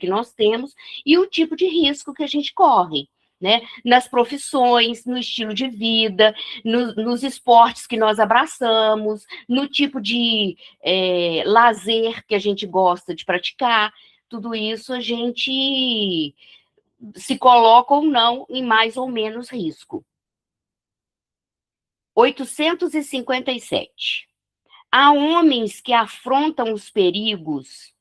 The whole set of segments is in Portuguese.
que nós temos e o tipo de risco que a gente corre, né? Nas profissões, no estilo de vida, nos esportes que nós abraçamos, no tipo de lazer que a gente gosta de praticar. Tudo isso a gente se coloca ou não em mais ou menos risco. 857. Há homens que afrontam os perigos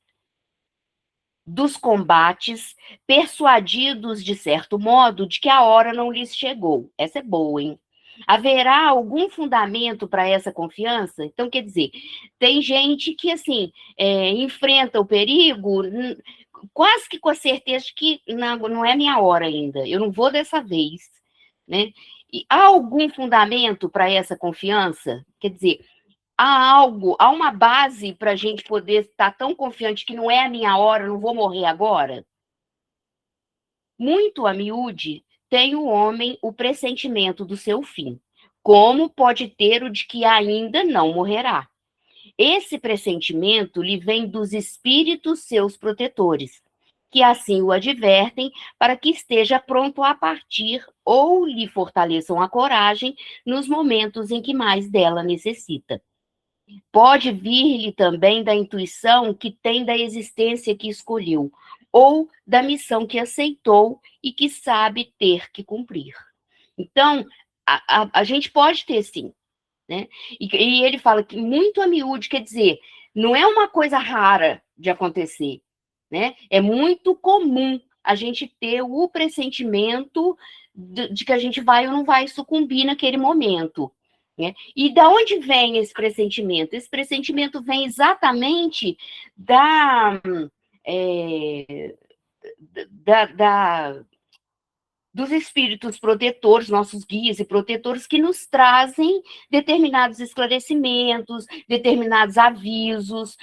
dos combates, persuadidos, de certo modo, de que a hora não lhes chegou. Essa é boa, hein? Haverá algum fundamento para essa confiança? Então, quer dizer, tem gente que, assim, enfrenta o perigo quase que com a certeza de que não é minha hora ainda, eu não vou dessa vez, né? E há algum fundamento para essa confiança? Quer dizer, há uma base para a gente poder estar tão confiante que não é a minha hora, não vou morrer agora? Muito a miúde tem o homem o pressentimento do seu fim, como pode ter o de que ainda não morrerá. Esse pressentimento lhe vem dos espíritos seus protetores, que assim o advertem para que esteja pronto a partir ou lhe fortaleçam a coragem nos momentos em que mais dela necessita. Pode vir-lhe também da intuição que tem da existência que escolheu, ou da missão que aceitou e que sabe ter que cumprir. Então, a gente pode ter sim, né? E ele fala que muito a miúde, quer dizer, não é uma coisa rara de acontecer, né? É muito comum a gente ter o pressentimento de que a gente vai ou não vai sucumbir naquele momento, né? E da onde vem esse pressentimento? Esse pressentimento vem exatamente é, dos espíritos protetores, nossos guias e protetores, que nos trazem determinados esclarecimentos, determinados avisos,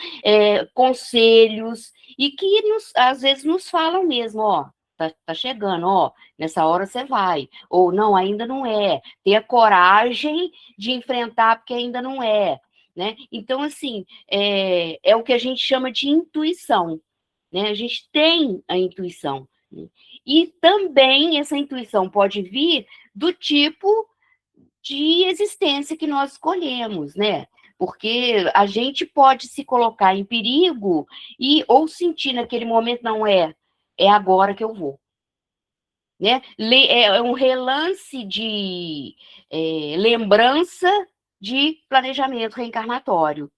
conselhos, e que às vezes nos falam mesmo, ó, tá chegando, ó, nessa hora você vai, ou não, ainda não é, tenha coragem de enfrentar, porque ainda não é, né? Então, assim, é o que a gente chama de intuição, né? A gente tem a intuição, né? E também essa intuição pode vir do tipo de existência que nós escolhemos, né? Porque a gente pode se colocar em perigo e ou sentir naquele momento, não é agora que eu vou, né? É um relance de lembrança de planejamento reencarnatório.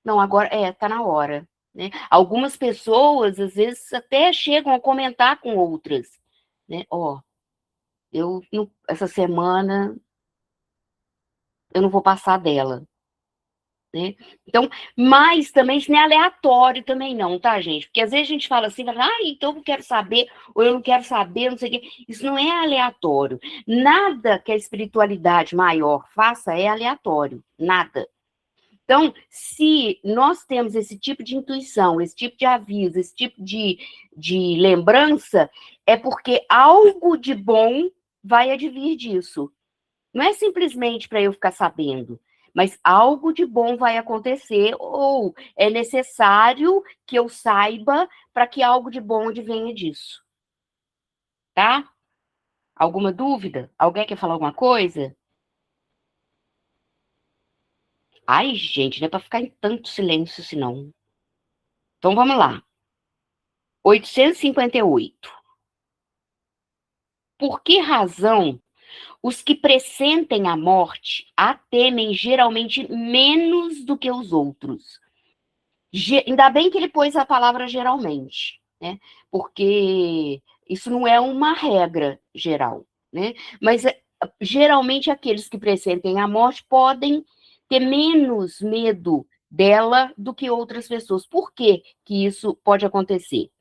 Não, agora tá na hora, né? Algumas pessoas, às vezes, até chegam a comentar com outras, né? Ó, essa semana eu não vou passar dela, né? Então, mas também isso não é aleatório também não, tá, gente? Porque às vezes a gente fala assim, então eu não quero saber, ou eu não quero saber, não sei o quê. Isso não é aleatório. Nada que a espiritualidade maior faça é aleatório, nada. Então, se nós temos esse tipo de intuição, esse tipo de aviso, esse tipo de lembrança, é porque algo de bom vai advir disso. Não é simplesmente para eu ficar sabendo, mas algo de bom vai acontecer, ou é necessário que eu saiba para que algo de bom advenha disso. Tá? Alguma dúvida? Alguém quer falar alguma coisa? Ai, gente, não é para ficar em tanto silêncio, senão. Então vamos lá. 858. Por que razão os que pressentem a morte a temem geralmente menos do que os outros? Ainda bem que ele pôs a palavra geralmente, né? Porque isso não é uma regra geral, né? Mas geralmente aqueles que pressentem a morte podem ter menos medo dela do que outras pessoas. Por que que isso pode acontecer?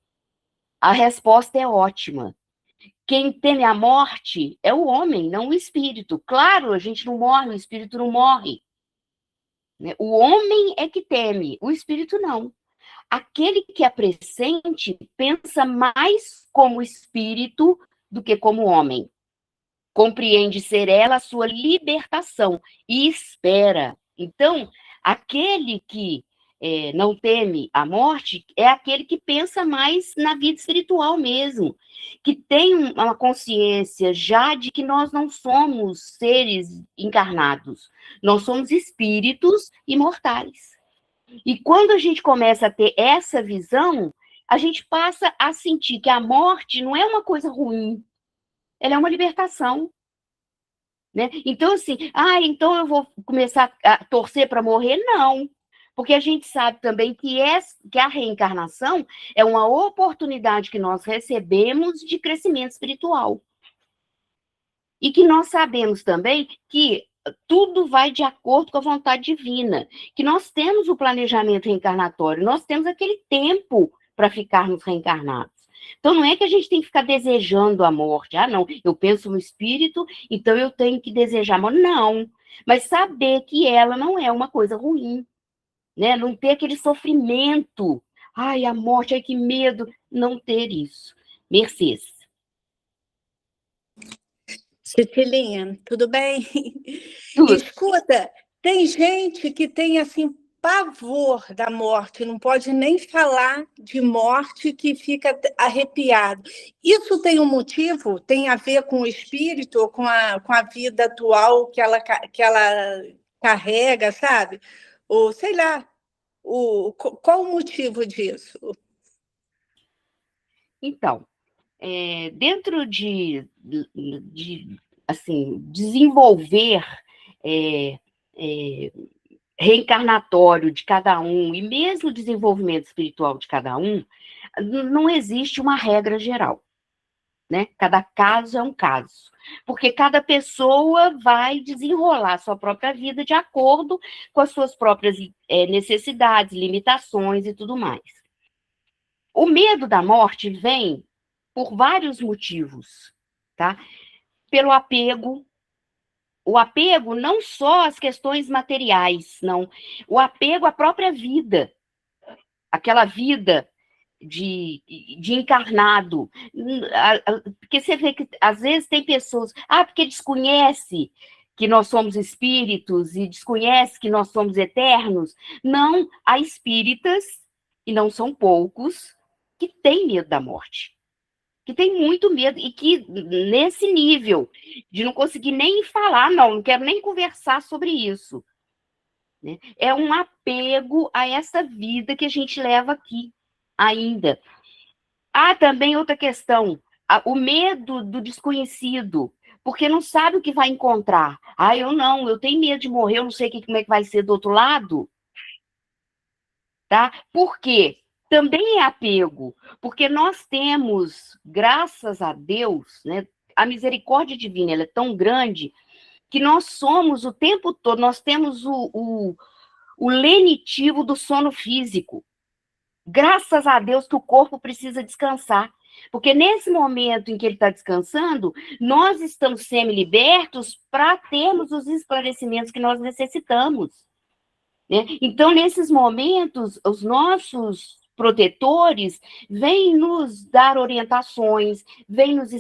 A resposta é ótima. Quem teme a morte é o homem, não o espírito. Claro, a gente não morre, o espírito não morre, né? O homem é que teme, o espírito não. Aquele que é pressente pensa mais como espírito do que como homem. Compreende ser ela a sua libertação e espera. Então, aquele que não teme a morte, é aquele que pensa mais na vida espiritual mesmo, que tem uma consciência já de que nós não somos seres encarnados, nós somos espíritos imortais. E quando a gente começa a ter essa visão, a gente passa a sentir que a morte não é uma coisa ruim, ela é uma libertação. Né? Então, assim, então eu vou começar a torcer para morrer? Não. Porque a gente sabe também que a reencarnação é uma oportunidade que nós recebemos de crescimento espiritual. E que nós sabemos também que tudo vai de acordo com a vontade divina, que nós temos o planejamento reencarnatório, nós temos aquele tempo para ficarmos reencarnados. Então, não é que a gente tem que ficar desejando a morte. Não, eu penso no espírito, então eu tenho que desejar a morte. Não, mas saber que ela não é uma coisa ruim, né? Não ter aquele sofrimento. Ai, a morte, ai, que medo. Não ter isso. Mercedes. Cecilinha, tudo bem? Tudo. Escuta, tem gente que tem assim pavor da morte, não pode nem falar de morte, que fica arrepiado. Isso tem um motivo? Tem a ver com o espírito ou com a vida atual que ela carrega, sabe? Ou sei lá, qual o motivo disso? Então, dentro assim, desenvolver é, é, reencarnatório de cada um, e mesmo o desenvolvimento espiritual de cada um, não existe uma regra geral, né? Cada caso é um caso, porque cada pessoa vai desenrolar sua própria vida de acordo com as suas próprias necessidades, limitações e tudo mais. O medo da morte vem por vários motivos, tá? Pelo apego, o apego não só às questões materiais, não, o apego à própria vida, aquela vida de encarnado, porque você vê que às vezes tem pessoas, porque desconhece que nós somos espíritos e desconhece que nós somos eternos. Não, há espíritas, e não são poucos, que têm medo da morte, que tem muito medo, e que nesse nível de não conseguir nem falar, não quero nem conversar sobre isso, né? É um apego a essa vida que a gente leva aqui ainda. Também outra questão, o medo do desconhecido, porque não sabe o que vai encontrar. Eu tenho medo de morrer, eu não sei como é que vai ser do outro lado, tá? Por quê? Também é apego, porque nós temos, graças a Deus, né, a misericórdia divina, ela é tão grande, que nós somos o tempo todo, nós temos o lenitivo do sono físico. Graças a Deus que o corpo precisa descansar, porque nesse momento em que ele está descansando, nós estamos semi-libertos para termos os esclarecimentos que nós necessitamos, né? Então, nesses momentos, os nossos protetores vêm nos dar orientações, vêm nos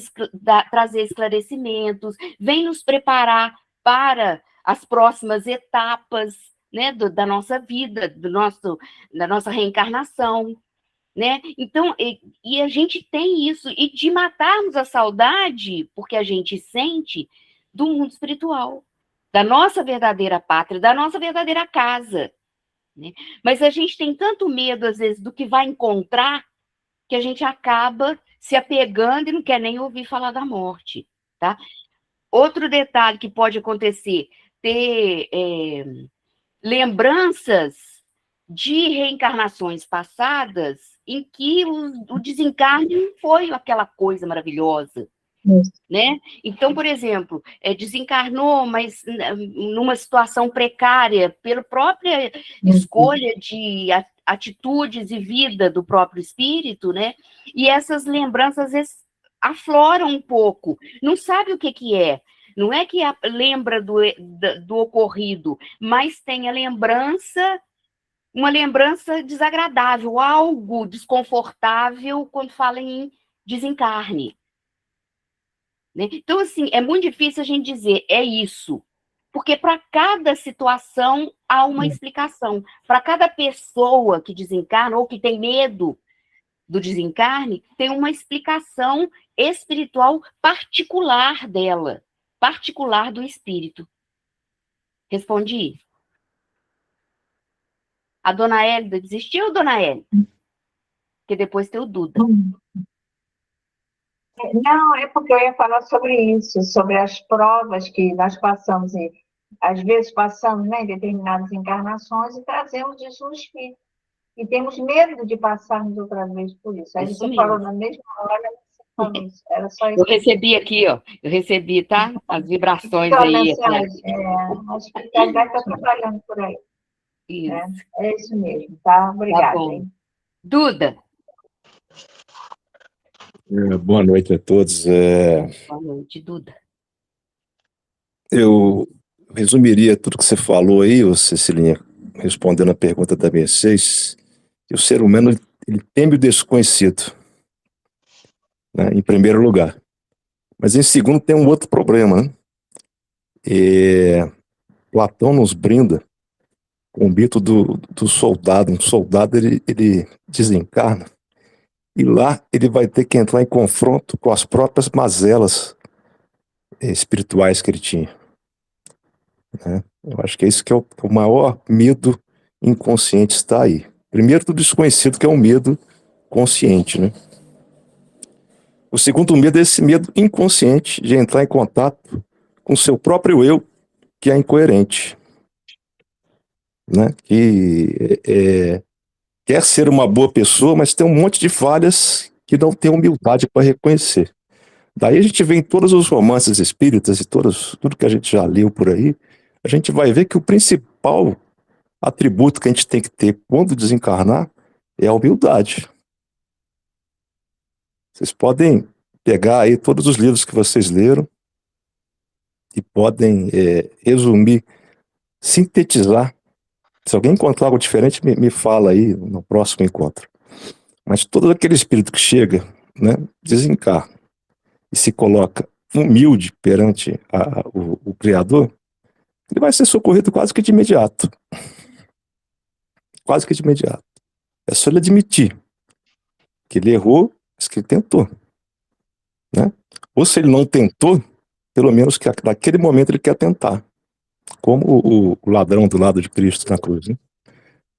trazer esclarecimentos, vêm nos preparar para as próximas etapas, né, da nossa vida, da nossa reencarnação, né? Então, e a gente tem isso, e de matarmos a saudade, porque a gente sente, do mundo espiritual, da nossa verdadeira pátria, da nossa verdadeira casa, né? Mas a gente tem tanto medo, às vezes, do que vai encontrar, que a gente acaba se apegando e não quer nem ouvir falar da morte, tá? Outro detalhe que pode acontecer, ter lembranças de reencarnações passadas em que o desencarne não foi aquela coisa maravilhosa, né? Então, por exemplo, desencarnou, mas numa situação precária, pela própria escolha de atitudes e vida do próprio espírito, né? E essas lembranças, às vezes, afloram um pouco, não sabe o que é. Não é que lembra do ocorrido, mas tem a lembrança, uma lembrança desagradável, algo desconfortável quando fala em desencarne, né? Então, assim, é muito difícil a gente dizer, é isso, Porque para cada situação há uma explicação. Para cada pessoa que desencarna ou que tem medo do desencarne, tem uma explicação espiritual particular dela, particular do espírito. Respondi? A dona Hélida desistiu, dona Hélida? Porque depois tem o Duda. Não, é porque eu ia falar sobre isso, sobre as provas que nós passamos, e às vezes passamos, né, em determinadas encarnações e trazemos isso no espírito. E temos medo de passarmos outra vez por isso. Aí Isso você mesmo. falou na mesma hora que você falou isso. Era só isso. Eu recebi aqui, ó. Eu recebi, tá? As vibrações Aquela aí. mensagem, a espiritualidade está trabalhando por aí. Isso. Né? É isso mesmo, tá? Obrigada. Tá, Duda. Boa noite a todos. Boa noite, Duda. Eu resumiria tudo que você falou aí, Cecilinha, respondendo a pergunta da Mercedes, que o ser humano ele teme o desconhecido, né, em primeiro lugar. Mas em segundo tem um outro problema, né? Platão nos brinda com o mito do soldado. Um soldado ele desencarna e lá ele vai ter que entrar em confronto com as próprias mazelas espirituais que ele tinha. Né? Eu acho que é isso que é o maior medo inconsciente está aí. Primeiro, do desconhecido, que é um medo consciente, né? O segundo medo é esse medo inconsciente de entrar em contato com o seu próprio eu, que é incoerente, né? Que quer ser uma boa pessoa, mas tem um monte de falhas que não tem humildade para reconhecer. Daí a gente vê em todos os romances espíritas e tudo que a gente já leu por aí, a gente vai ver que o principal atributo que a gente tem que ter quando desencarnar é a humildade. Vocês podem pegar aí todos os livros que vocês leram e podem resumir, sintetizar. Se alguém encontrar algo diferente, me fala aí no próximo encontro. Mas todo aquele espírito que chega, né, desencarna e se coloca humilde perante o Criador, ele vai ser socorrido quase que de imediato. Quase que de imediato. É só ele admitir que ele errou, mas que ele tentou. Né? Ou se ele não tentou, pelo menos que naquele momento ele quer tentar. Como o ladrão do lado de Cristo na cruz. Né?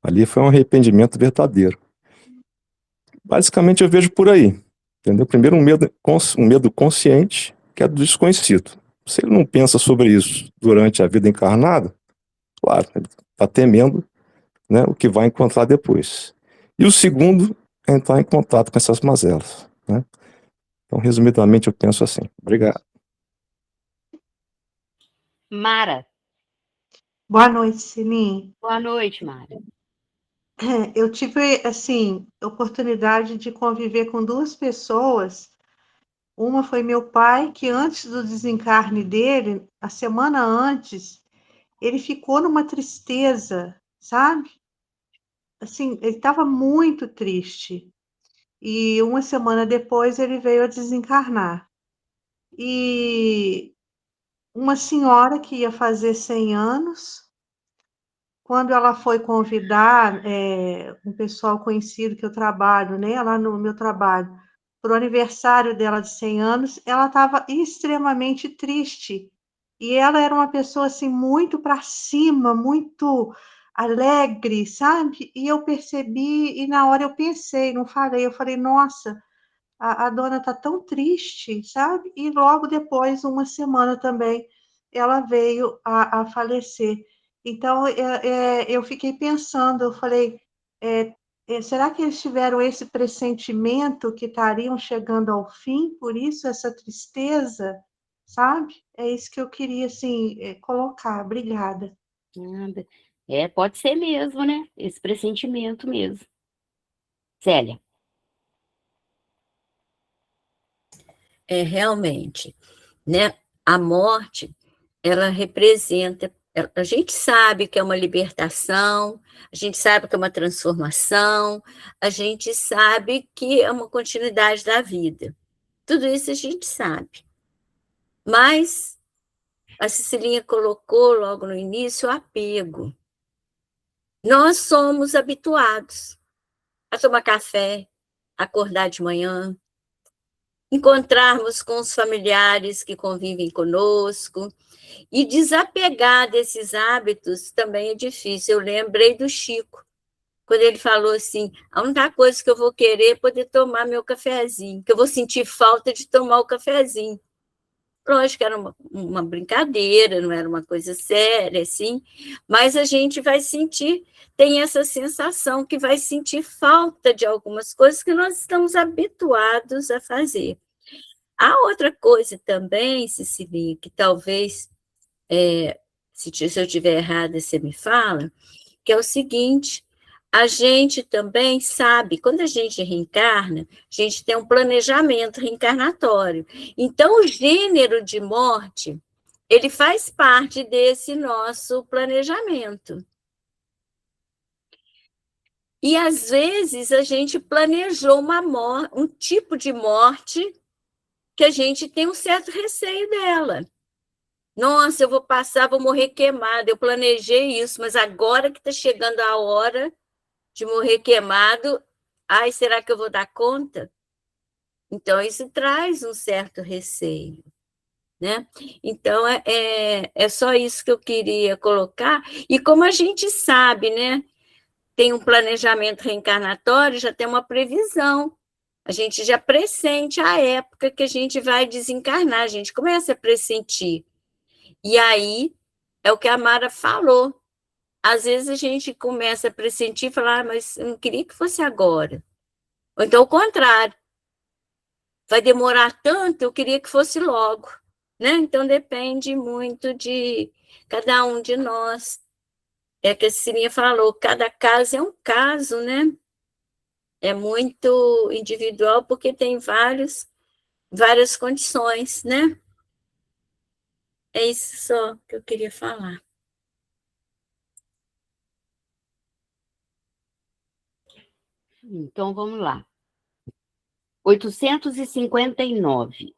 Ali foi um arrependimento verdadeiro. Basicamente eu vejo por aí. Entendeu? Primeiro um medo consciente, que é do desconhecido. Se ele não pensa sobre isso durante a vida encarnada, claro, ele está temendo, né, o que vai encontrar depois. E o segundo é entrar em contato com essas mazelas. Né? Então, resumidamente, eu penso assim. Obrigado. Mara. Boa noite, Sininho. Boa noite, Mara. Eu tive, assim, oportunidade de conviver com duas pessoas. Uma foi meu pai, que antes do desencarne dele, a semana antes, ele ficou numa tristeza, sabe? Assim, ele estava muito triste. E uma semana depois ele veio a desencarnar. E uma senhora que ia fazer 100 anos, quando ela foi convidar um pessoal conhecido que eu trabalho, né, lá no meu trabalho, para o aniversário dela de 100 anos, ela estava extremamente triste. E ela era uma pessoa assim muito para cima, muito alegre, sabe? E eu percebi, e na hora eu pensei, não falei, eu falei, nossa, a dona está tão triste, sabe? E logo depois, uma semana também, ela veio a falecer. Então, eu fiquei pensando, eu falei, será que eles tiveram esse pressentimento que estariam chegando ao fim, por isso essa tristeza, sabe? É isso que eu queria, assim, colocar. Obrigada. Nada. Pode ser mesmo, né? Esse pressentimento mesmo. Célia. Realmente, né? A morte, ela representa, a gente sabe que é uma libertação, a gente sabe que é uma transformação, a gente sabe que é uma continuidade da vida. Tudo isso a gente sabe. Mas A Cecilinha colocou logo no início o apego. Nós somos habituados a tomar café, acordar de manhã, encontrarmos com os familiares que convivem conosco, e desapegar desses hábitos também é difícil. Eu lembrei do Chico, quando ele falou assim, a única coisa que eu vou querer é poder tomar meu cafezinho, que eu vou sentir falta de tomar o cafezinho. Lógico que era uma brincadeira, não era uma coisa séria, assim, mas a gente vai sentir, tem essa sensação que vai sentir falta de algumas coisas que nós estamos habituados a fazer. Há outra coisa também, Cecilinha, que talvez, se eu estiver errada, você me fala, que é o seguinte, a gente também sabe, quando a gente reencarna, a gente tem um planejamento reencarnatório. Então, o gênero de morte, ele faz parte desse nosso planejamento. E, às vezes, a gente planejou um tipo de morte que a gente tem um certo receio dela. Nossa, eu vou morrer queimada, eu planejei isso, mas agora que está chegando a hora de morrer queimado, ai, será que eu vou dar conta? Então, isso traz um certo receio, né? Então, é só isso que eu queria colocar. E como a gente sabe, né? Tem um planejamento reencarnatório, já tem uma previsão. A gente já pressente a época que a gente vai desencarnar, a gente começa a pressentir. E aí, é o que a Mara falou. Às vezes a gente começa a pressentir e falar, mas eu não queria que fosse agora. Ou então o contrário. Vai demorar tanto, eu queria que fosse logo. Né? Então depende muito de cada um de nós. É que a Cecilinha falou, cada caso é um caso, né? É muito individual porque tem várias condições, né? É isso só que eu queria falar. Então, vamos lá. 859.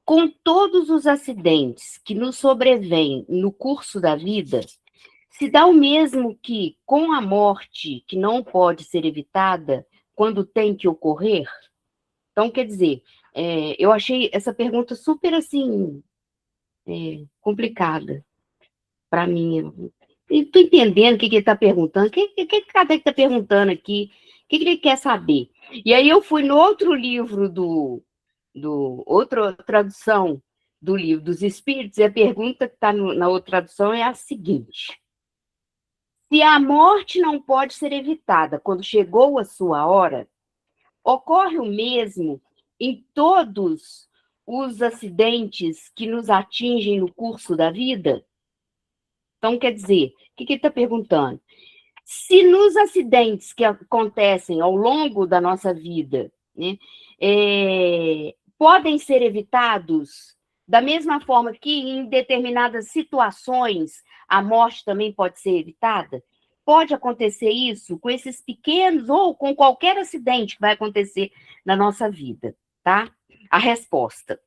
Com todos os acidentes que nos sobrevêm no curso da vida, se dá o mesmo que com a morte que não pode ser evitada quando tem que ocorrer? Então, quer dizer, eu achei essa pergunta super, assim, complicada para mim. Estou entendendo o que ele está perguntando. O que Kardec está perguntando aqui? O que ele quer saber? E aí eu fui no outro livro outra tradução do Livro dos Espíritos, e a pergunta que está na outra tradução é a seguinte: se a morte não pode ser evitada quando chegou a sua hora, ocorre o mesmo em todos os acidentes que nos atingem no curso da vida? Então, quer dizer, o que ele está perguntando? Se nos acidentes que acontecem ao longo da nossa vida, né, podem ser evitados da mesma forma que em determinadas situações a morte também pode ser evitada? Pode acontecer isso com esses pequenos ou com qualquer acidente que vai acontecer na nossa vida, tá? A resposta: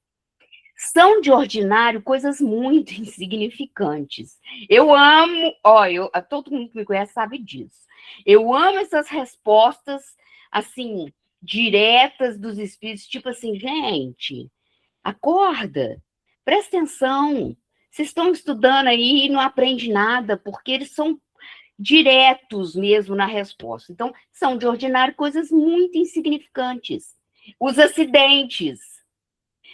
são de ordinário coisas muito insignificantes. Eu amo, todo mundo que me conhece sabe disso. Eu amo essas respostas, assim, diretas dos espíritos, tipo assim, gente, acorda, presta atenção. Vocês estão estudando aí e não aprendem nada, porque eles são diretos mesmo na resposta. Então, são de ordinário coisas muito insignificantes. Os acidentes,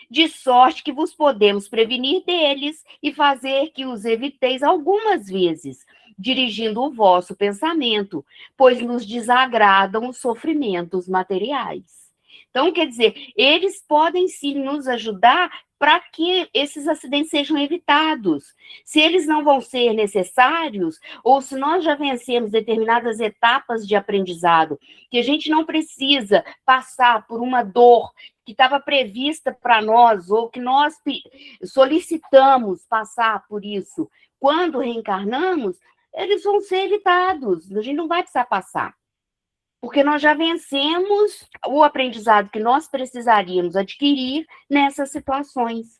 de sorte que vos podemos prevenir deles e fazer que os eviteis algumas vezes, dirigindo o vosso pensamento, pois nos desagradam os sofrimentos materiais. Então, quer dizer, eles podem sim nos ajudar para que esses acidentes sejam evitados. Se eles não vão ser necessários, ou se nós já vencemos determinadas etapas de aprendizado, que a gente não precisa passar por uma dor que estava prevista para nós, ou que nós solicitamos passar por isso quando reencarnamos, eles vão ser evitados, a gente não vai precisar passar. Porque nós já vencemos o aprendizado que nós precisaríamos adquirir nessas situações.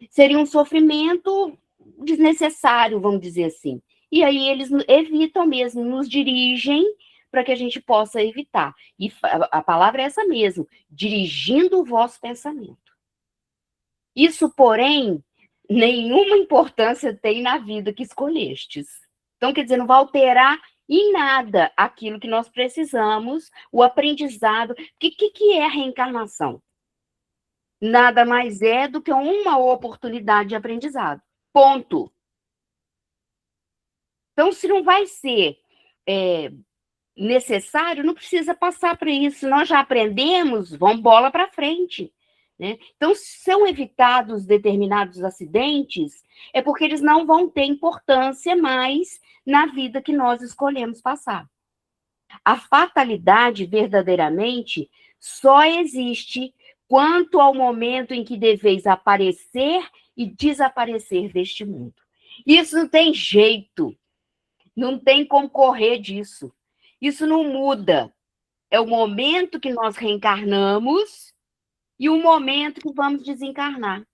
Seria um sofrimento desnecessário, vamos dizer assim. E aí eles evitam mesmo, nos dirigem para que a gente possa evitar. E a palavra é essa mesmo, dirigindo o vosso pensamento. Isso, porém, nenhuma importância tem na vida que escolhestes. Então, quer dizer, não vai alterar em nada aquilo que nós precisamos, o aprendizado. O que é a reencarnação? Nada mais é do que uma oportunidade de aprendizado. Ponto. Então, se não vai ser necessário, não precisa passar para isso. Nós já aprendemos, vamos bola para frente. Né? Então, são evitados determinados acidentes, é porque eles não vão ter importância mais na vida que nós escolhemos passar. A fatalidade, verdadeiramente, só existe quanto ao momento em que deveis aparecer e desaparecer deste mundo. Isso não tem jeito, não tem como correr disso. Isso não muda. É o momento que nós reencarnamos e o momento que vamos desencarnar.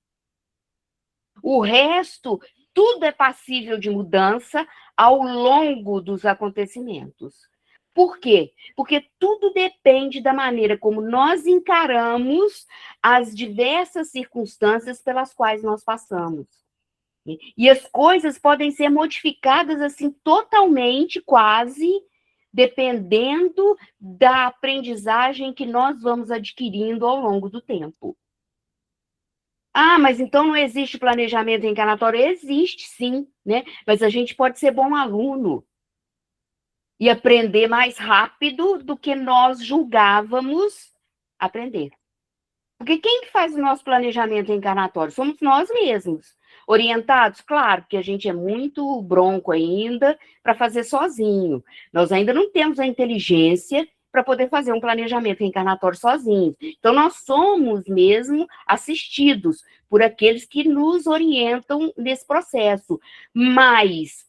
O resto, tudo é passível de mudança ao longo dos acontecimentos. Por quê? Porque tudo depende da maneira como nós encaramos as diversas circunstâncias pelas quais nós passamos. E as coisas podem ser modificadas assim totalmente, quase, dependendo da aprendizagem que nós vamos adquirindo ao longo do tempo. Ah, mas então não existe planejamento reencarnatório? Existe, sim, né? Mas a gente pode ser bom aluno e aprender mais rápido do que nós julgávamos aprender. Porque quem que faz o nosso planejamento reencarnatório? Somos nós mesmos. Orientados? Claro, porque a gente é muito bronco ainda para fazer sozinho. Nós ainda não temos a inteligência para poder fazer um planejamento reencarnatório sozinhos. Então, nós somos mesmo assistidos por aqueles que nos orientam nesse processo. Mas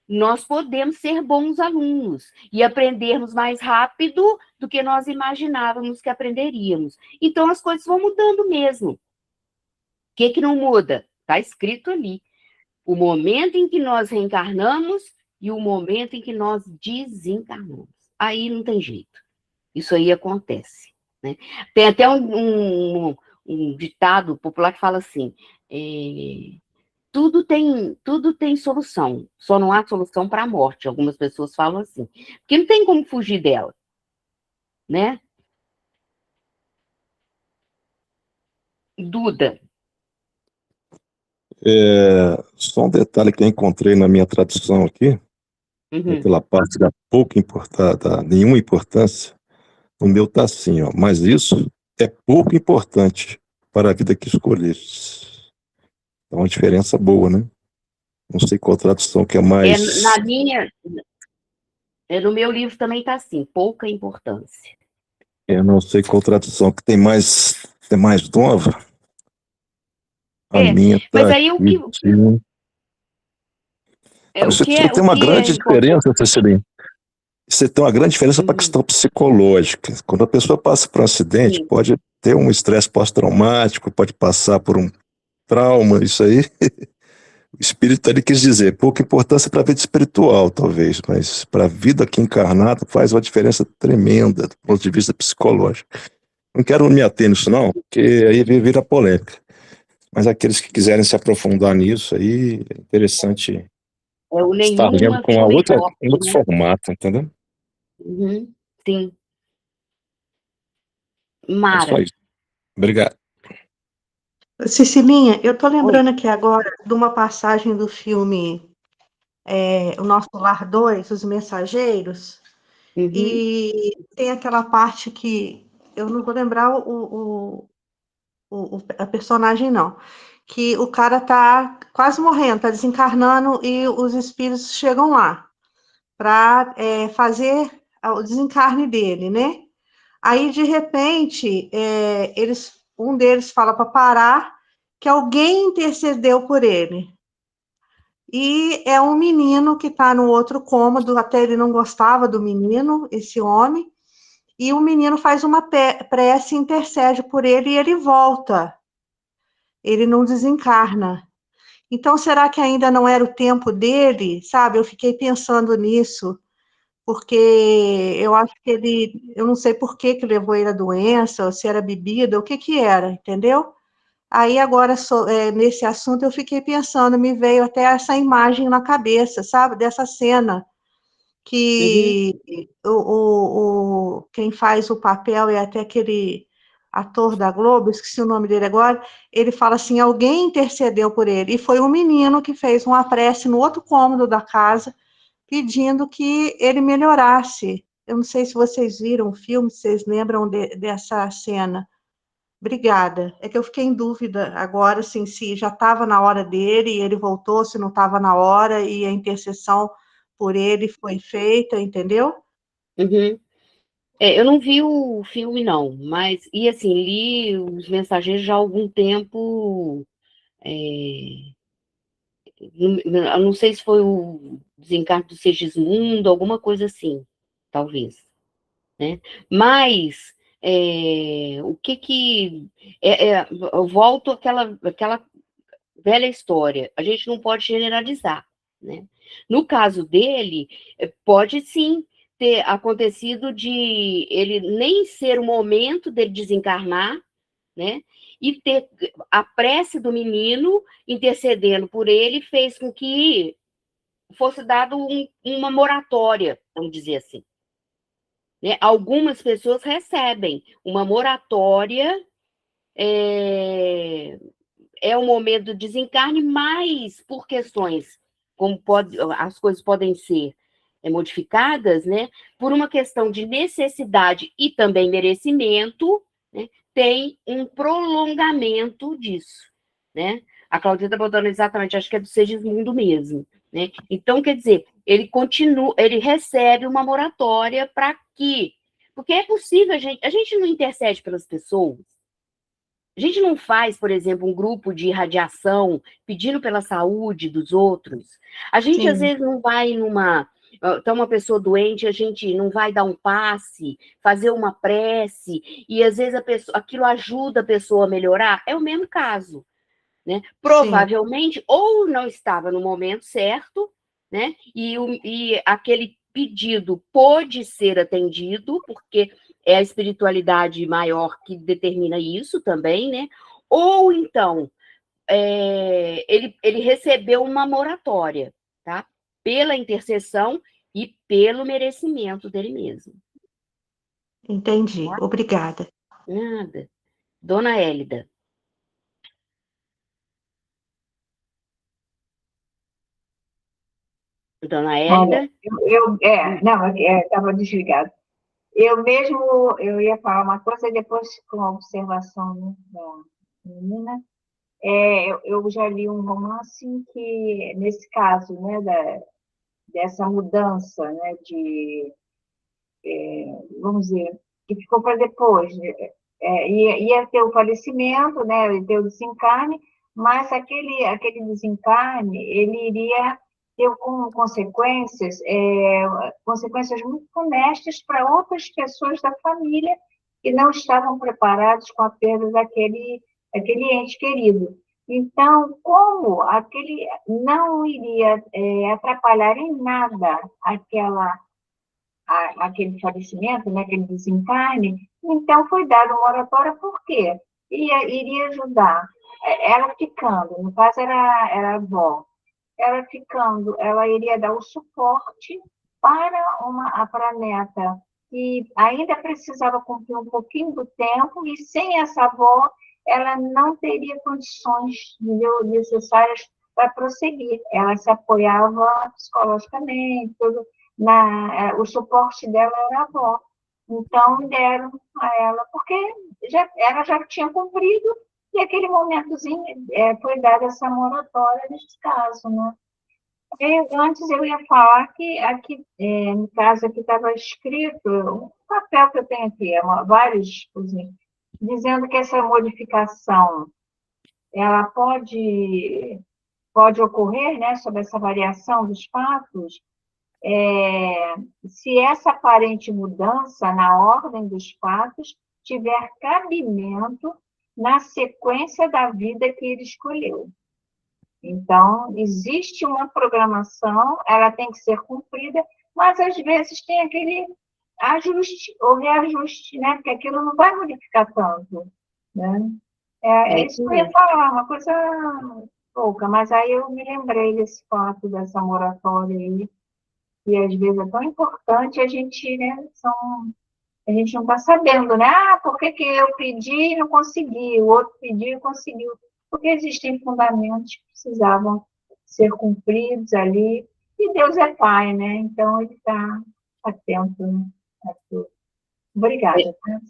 nós podemos ser bons alunos e aprendermos mais rápido do que nós imaginávamos que aprenderíamos. Então, as coisas vão mudando mesmo. O que não muda? Está escrito ali. O momento em que nós reencarnamos e o momento em que nós desencarnamos. Aí não tem jeito. Isso aí acontece. Né? Tem até um ditado popular que fala assim... Tudo tem solução, só não há solução para a morte. Algumas pessoas falam assim, porque não tem como fugir dela, né? Duda. Só um detalhe que eu encontrei na minha tradução aqui, aquela parte da pouca importância, da nenhuma importância, o meu está assim, ó, mas isso é pouco importante para a vida que escolheste. É uma diferença boa, né? Não sei qual tradução que é mais... Na minha... no meu livro também está assim, pouca importância. Eu não sei qual tradução que tem mais nova. A minha tá mas aí aqui, Isso tem uma grande diferença, Cecília. Você tem uma grande diferença para a questão psicológica. Quando a pessoa passa por um acidente, pode ter um estresse pós-traumático, pode passar por um trauma, isso aí. O espírito ali quis dizer, pouca importância para a vida espiritual, talvez, mas para a vida aqui encarnada faz uma diferença tremenda do ponto de vista psicológico. Não quero me ater nisso não, porque aí vira polêmica. Mas aqueles que quiserem se aprofundar nisso, aí é interessante estar lendo com um outro formato, entendeu? Sim. Mara. É só isso. Obrigado. Cecilinha, eu estou lembrando aqui agora de uma passagem do filme O Nosso Lar 2, Os Mensageiros, e tem aquela parte que eu não vou lembrar a personagem, não, que o cara está quase morrendo, está desencarnando e os espíritos chegam lá para fazer o desencarne dele, né? Aí, de repente, um deles fala para parar, que alguém intercedeu por ele. E é um menino que está no outro cômodo, até ele não gostava do menino, esse homem, e o menino faz uma prece, intercede por ele e ele volta. ele não desencarna. Então, será que ainda não era o tempo dele? Sabe, eu fiquei pensando nisso, porque eu acho que eu não sei por que que levou ele a doença, ou se era bebida, o que que era, entendeu? Aí agora, nesse assunto, eu fiquei pensando, me veio até essa imagem na cabeça, sabe, dessa cena, Uhum. que quem faz o papel é até aquele ator da Globo, esqueci o nome dele agora, ele fala assim, alguém intercedeu por ele, e foi um menino que fez uma prece no outro cômodo da casa, pedindo que ele melhorasse. Eu não sei se vocês viram o filme, se vocês lembram dessa cena. Obrigada. É que eu fiquei em dúvida agora, assim, se já estava na hora dele e ele voltou, se não estava na hora e a intercessão por ele foi feita, entendeu? Uhum. Eu não vi o filme, não, mas, e assim, li Os Mensageiros já há algum tempo. Eu não sei se foi o desencarne do Segismundo, alguma coisa assim, talvez, né? Mas o que que eu volto àquela velha história. A gente não pode generalizar, né? No caso dele, pode sim ter acontecido de ele nem ser o momento dele desencarnar, né? E ter a prece do menino intercedendo por ele fez com que fosse dado uma moratória, vamos dizer assim. Né? Algumas pessoas recebem uma moratória, é o momento do desencarne, mas por questões, como as coisas podem ser modificadas, né? Por uma questão de necessidade e também merecimento, né? Tem um prolongamento disso, né? A Claudita está botando exatamente, acho que é do Segismundo mesmo, né? Então, quer dizer, ele continua, ele recebe uma moratória para que, porque é possível, a gente não intercede pelas pessoas, a gente não faz, por exemplo, um grupo de radiação pedindo pela saúde dos outros. A gente, às Sim, vezes, não vai numa. Está uma pessoa doente, a gente não vai dar um passe, fazer uma prece, e às vezes aquilo ajuda a pessoa a melhorar. É o mesmo caso, né? sim, Provavelmente, ou não estava no momento certo, né? E aquele pedido pôde ser atendido, porque é a espiritualidade maior que determina isso também, né? Ou então, ele recebeu uma moratória, tá? Pela intercessão e pelo merecimento dele mesmo. entendi. Obrigada. Nada. Dona Hélida. Dona Olha, Hélida. não, estava desligado. Eu mesmo, eu ia falar uma coisa, depois, com a observação, né, da menina, eu já li um romance que, nesse caso, né, dessa mudança, né, vamos dizer, que ficou para depois, né, ia ter o falecimento, né, ia ter o desencarne, mas aquele desencarne, ele iria ter como consequências, consequências muito funestas para outras pessoas da família que não estavam preparados com a perda daquele ente querido. Então, como aquele não iria atrapalhar em nada aquele falecimento, né, aquele desencarne, então foi dado uma oratória, por quê? Iria ajudar ela ficando, no caso era a avó, ela ficando, ela iria dar o suporte para a neta, que ainda precisava cumprir um pouquinho do tempo, e sem essa avó, ela não teria condições necessárias para prosseguir. Ela se apoiava psicologicamente, o suporte dela era a avó. Então, deram a ela, porque ela já tinha cumprido, e aquele momentozinho foi dada essa moratória nesse caso, né? Antes eu ia falar que aqui, no caso aqui estava escrito, um papel que eu tenho aqui, vários, assim, dizendo que essa modificação ela pode ocorrer, né, sobre essa variação dos fatos, se essa aparente mudança na ordem dos fatos tiver cabimento na sequência da vida que ele escolheu. Então, existe uma programação, ela tem que ser cumprida, mas às vezes tem aquele ajuste ou reajuste, né? Porque aquilo não vai modificar tanto, né? É isso que eu ia falar, uma coisa pouca, mas aí eu me lembrei desse fato, dessa moratória aí, que às vezes é tão importante, a gente, né, a gente não está sabendo, né? Ah, por que eu pedi e não consegui, o outro pediu e conseguiu? Porque existem fundamentos que precisavam ser cumpridos ali, e Deus é Pai, né? Então, Ele está atento, né, a tudo. Obrigada.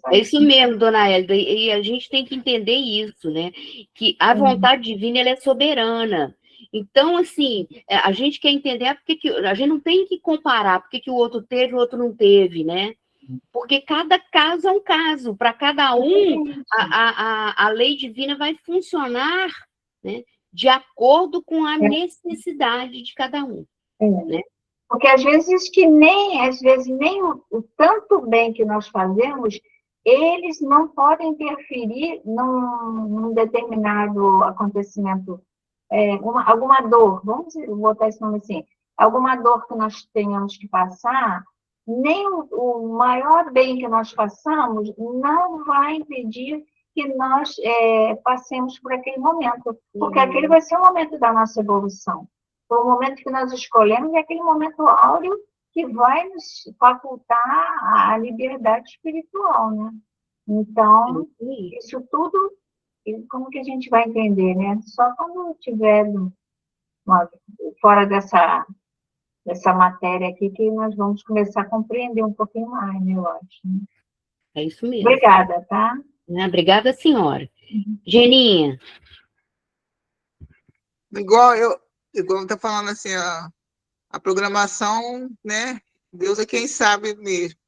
É isso mesmo, dona Hélida, e a gente tem que entender isso, né? Que a vontade divina, ela é soberana. Então, assim, a gente quer entender porque que a gente não tem que comparar porque que o outro teve e o outro não teve, né? Porque cada caso é um caso, para cada um, a lei divina vai funcionar, né, de acordo com a necessidade de cada um. Né? Porque às vezes nem o tanto bem que nós fazemos, eles não podem interferir num determinado acontecimento, alguma dor, vamos botar esse nome assim, alguma dor que nós tenhamos que passar, nem o maior bem que nós façamos não vai impedir que nós passemos por aquele momento, porque aquele vai ser o momento da nossa evolução. Foi o momento que nós escolhemos, é aquele momento áureo que vai nos facultar a liberdade espiritual, né? Então, isso tudo, como que a gente vai entender, né? Só quando estiver fora dessa matéria aqui que nós vamos começar a compreender um pouquinho mais, né, eu acho. Né? É isso mesmo. Obrigada, tá? Obrigada, senhora. Geninha. Igual tá falando assim, a programação, né? Deus é quem sabe mesmo.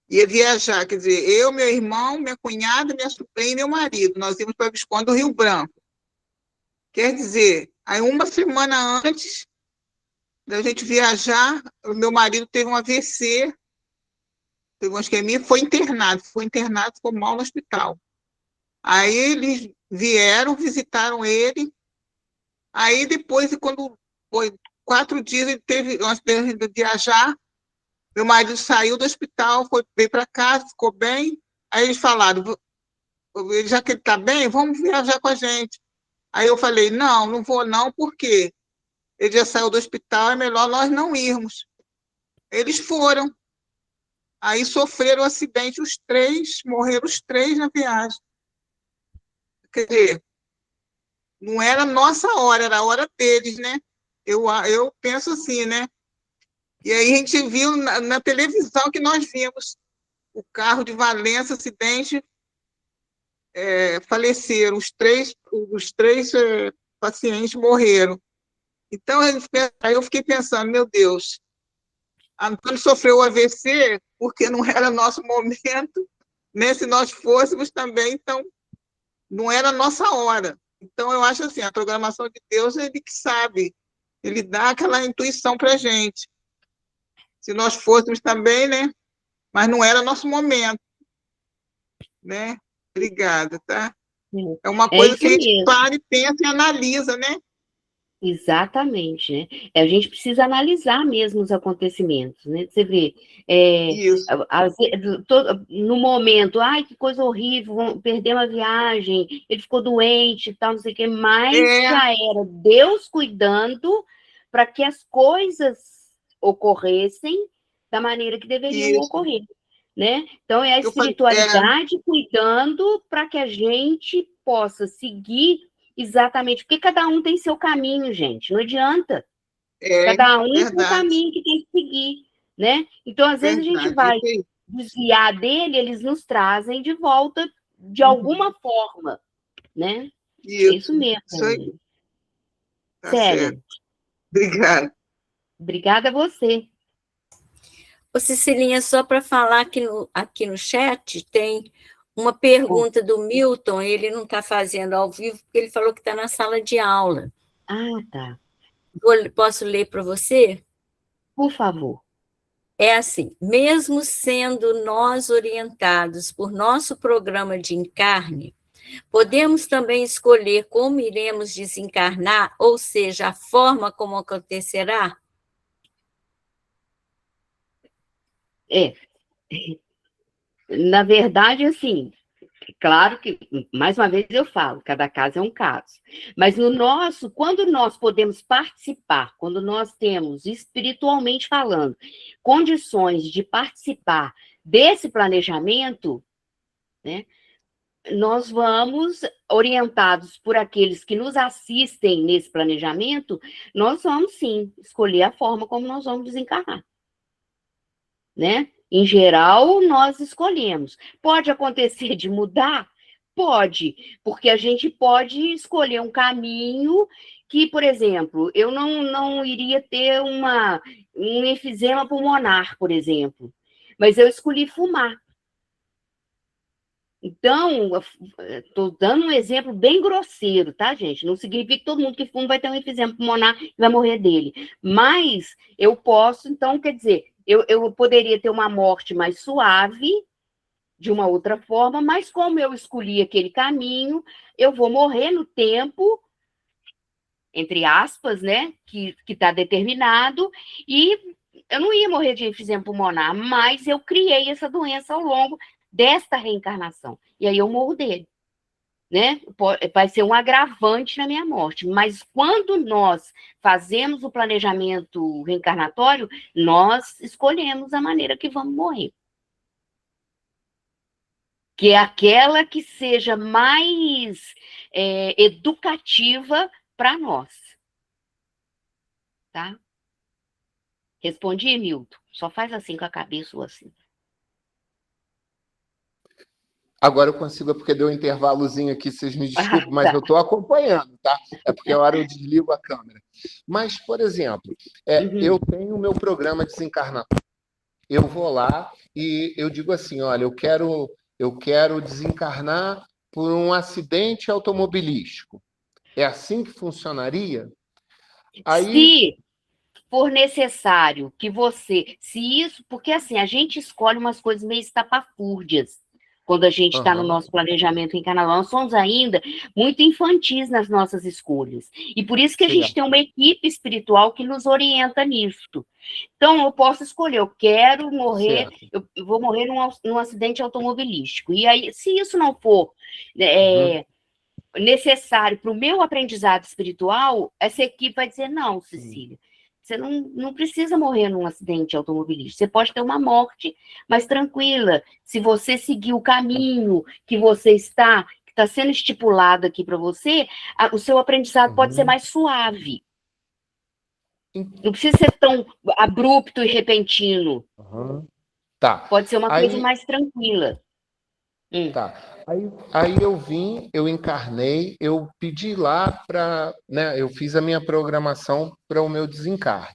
Ia viajar, quer dizer, eu, meu irmão, minha cunhada, minha sobrinha e meu marido. Nós íamos para Visconde do Rio Branco. Quer dizer, aí uma semana antes da gente viajar, o meu marido teve um AVC, teve uma isquemia, foi internado, ficou mal no hospital. Aí eles vieram, visitaram ele. Aí depois, quando foi 4 dias, ele teve uma experiência de viajar. Meu marido saiu do hospital, veio para casa, ficou bem. Aí eles falaram, já que ele está bem, vamos viajar com a gente. Aí eu falei, não vou não, porque ele já saiu do hospital, é melhor nós não irmos. Eles foram. Aí sofreram um acidente, morreram os 3 na viagem. Quer dizer, não era a nossa hora, era a hora deles, né? Eu penso assim, né? E aí a gente viu na televisão que nós vimos o carro de Valença, acidente, faleceram, os três pacientes morreram. Então, aí eu fiquei pensando, meu Deus, Antônio sofreu o AVC porque não era nosso momento, né? Se nós fôssemos também, então, não era a nossa hora. Então, eu acho assim, a programação de Deus, ele que sabe, ele dá aquela intuição para a gente. Se nós fôssemos também, né? Mas não era nosso momento, né? Obrigada, tá? É uma coisa que a gente para e pensa e analisa, né? Exatamente, né? A gente precisa analisar mesmo os acontecimentos, né? Você vê, no momento, ai, que coisa horrível, perdemos a viagem, ele ficou doente e tal, não sei o quê, mas já era Deus cuidando para que as coisas ocorressem da maneira que deveriam ocorrer, né? Então, é a espiritualidade cuidando para que a gente possa seguir exatamente, porque cada um tem seu caminho, gente, não adianta. Cada um tem um caminho que tem que seguir, né? Então, às vezes, a gente vai desviar dele, eles nos trazem de volta de alguma forma, né? É isso mesmo. Tá certo. Obrigada. Obrigada a você. Ô, Cecilinha, só para falar que aqui no chat tem uma pergunta do Milton, ele não está fazendo ao vivo, porque ele falou que está na sala de aula. Ah, tá. Posso ler para você? Por favor. É assim, mesmo sendo nós orientados por nosso programa de encarne, Podemos também escolher como iremos desencarnar, ou seja, a forma como acontecerá? É, na verdade, assim, claro que, mais uma vez eu falo, cada caso é um caso. Mas no nosso, quando nós podemos participar, quando nós temos, espiritualmente falando, condições de participar desse planejamento, né, nós vamos, orientados por aqueles que nos assistem nesse planejamento, nós vamos sim escolher a forma como nós vamos desencarnar, né? Em geral, nós escolhemos. Pode acontecer de mudar? Pode, porque a gente pode escolher um caminho que, por exemplo, eu não iria ter um enfisema pulmonar, por exemplo, mas eu escolhi fumar. Então, estou dando um exemplo bem grosseiro, tá, gente? Não significa que todo mundo que fuma vai ter um enfisema pulmonar e vai morrer dele. Mas eu posso, então, quer dizer, eu poderia ter uma morte mais suave, de uma outra forma, mas como eu escolhi aquele caminho, eu vou morrer no tempo, entre aspas, né, que está determinado, e eu não ia morrer de enfisema pulmonar, mas eu criei essa doença ao longo desta reencarnação. E aí eu morro dele, né? Vai ser um agravante na minha morte. Mas quando nós fazemos o planejamento reencarnatório, nós escolhemos a maneira que vamos morrer. Que é aquela que seja mais educativa para nós. Tá? Respondi, Milton? Só faz assim com a cabeça ou assim. Agora eu consigo, é porque deu um intervalozinho aqui, vocês me desculpem, mas Tá. eu estou acompanhando, tá? É porque a hora eu desligo a câmera. Mas, por exemplo, eu tenho o meu programa desencarnatório. Eu vou lá e eu digo assim, olha, eu quero desencarnar por um acidente automobilístico. É assim que funcionaria? Aí, Se for necessário que você, se isso, porque assim, a gente escolhe umas coisas meio estapafúrdias quando a gente está no nosso planejamento reencarnatório. Nós somos ainda muito infantis nas nossas escolhas. E por isso que a gente tem uma equipe espiritual que nos orienta nisso. Então, eu posso escolher, eu quero morrer, eu vou morrer num acidente automobilístico. E aí, se isso não for necessário para o meu aprendizado espiritual, essa equipe vai dizer, não, Cecília, você não precisa morrer num acidente automobilístico, você pode ter uma morte mais tranquila, se você seguir o caminho que você está, que está sendo estipulado aqui para você, o seu aprendizado pode ser mais suave. Não precisa ser tão abrupto e repentino. Tá. Pode ser uma coisa mais tranquila. Tá. Aí eu encarnei, eu pedi lá para, né, eu fiz a minha programação para o meu desencarne.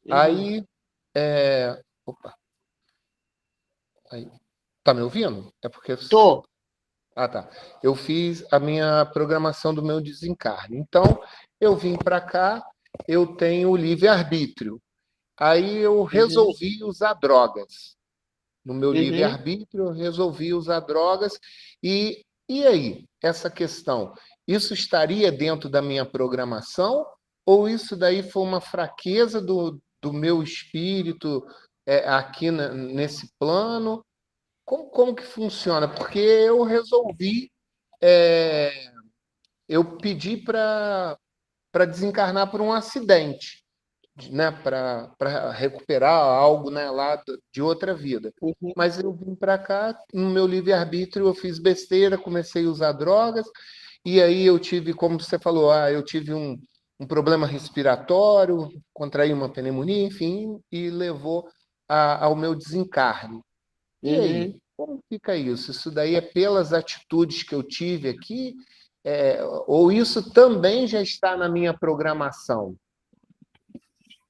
Aí, opa. Aí, tá me ouvindo? É porque... Tô. Ah, tá. Eu fiz a minha programação do meu desencarne. Então, eu vim para cá, eu tenho o livre-arbítrio. Aí eu resolvi usar drogas. No meu livre-arbítrio, eu resolvi usar drogas. E aí, essa questão, isso estaria dentro da minha programação? Ou isso daí foi uma fraqueza do meu espírito aqui nesse plano? Como que funciona? Porque eu resolvi, eu pedi para desencarnar por um acidente, né, para recuperar algo, né, lá de outra vida. Mas eu vim para cá, no meu livre-arbítrio, eu fiz besteira, comecei a usar drogas, e aí eu tive, como você falou, eu tive um problema respiratório, contraí uma pneumonia, enfim, e levou ao meu desencarne. E aí, como fica isso? Isso daí é pelas atitudes que eu tive aqui? Ou isso também já está na minha programação?